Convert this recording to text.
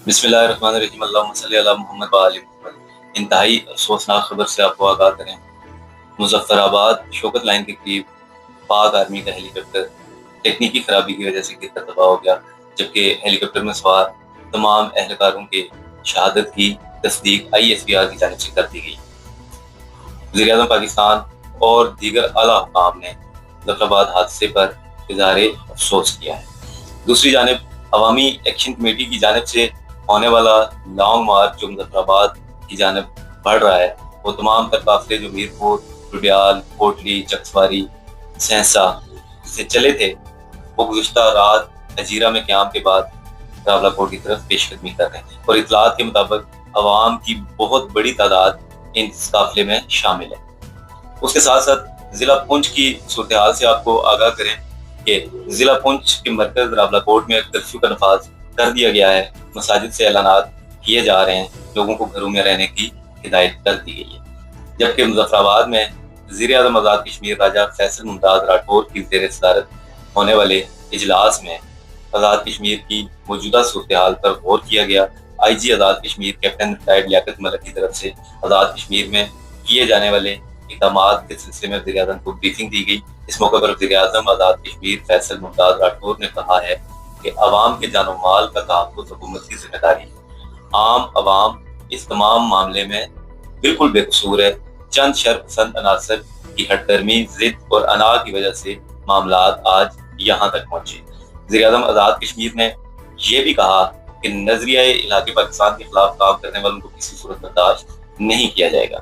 بسم اللہ الرحمن الرحیم، اللہم صلی علی محمد و آل محمد۔ انتہائی افسوسناک خبر سے آپ کو آگاہ کریں۔ مظفر آباد شوکت لائن کے قریب پاک آرمی کا ہیلی کاپٹر ٹیکنیکی خرابی کی وجہ سے گر کر تباہ ہو گیا، جبکہ ہیلی کاپٹر میں سوار تمام اہلکاروں کے شہادت کی تصدیق ISPR کی جانب سے کر دی گئی۔ وزیر اعظم پاکستان اور دیگر اعلیٰ حکام نے مظفر آباد حادثے پر اظہار افسوس کیا ہے۔ دوسری جانب عوامی ایکشن کمیٹی کی جانب سے ہونے والا لانگ مارچ جو مظفر آباد کی جانب بڑھ رہا ہے، وہ تمام تر قافلے جو میرپور، ٹوڈیال، کوٹلی، چکسواری، سہنسا سے چلے تھے، وہ گزشتہ رات ہجیرہ میں قیام کے بعد راولہ کوٹ کی طرف پیش قدمی کر رہے ہیں، اور اطلاعات کے مطابق عوام کی بہت بڑی تعداد اس قافلے میں شامل ہے۔ اس کے ساتھ ساتھ ضلع پونچھ کی صورتحال سے آپ کو آگاہ کریں کہ ضلع پونچھ کے مرکز راولہ کوٹ میں کرفیو کا نفاذ کر دیا گیا ہے، مساجد سے اعلانات کیے جا رہے ہیں، لوگوں کو گھروں میں رہنے کی ہدایت کر دی گئی ہے، جبکہ مظفر آباد میں وزیر اعظم آزاد کشمیر راجہ فیصل ممتاز راٹھور کی زیر صدارت ہونے والے اجلاس میں آزاد کشمیر کی موجودہ صورتحال پر غور کیا گیا۔ IG Azad Kashmir captain retired لیاقت ملک کی طرف سے آزاد کشمیر میں کیے جانے والے اقدامات کے سلسلے میں وزیر اعظم کو بریفنگ دی گئی۔ اس موقع پر وزیر اعظم آزاد کشمیر فیصل ممتاز راٹھور نے کہا ہے کہ عوام کے جان و مال کا تحفظ حکومت کی ذمہ داری ہے۔ عام عوام اس تمام معاملے میں بالکل بے قصور ہے۔ چند شرپسند عناصر کی ہٹ درمی، ضد اور انا کی وجہ سے معاملات آج یہاں تک پہنچے۔ وزیر اعظم آزاد کشمیر نے یہ بھی کہا کہ نظریہ الحاق پاکستان کے خلاف کام کرنے والوں کو کسی صورت برداشت نہیں کیا جائے گا۔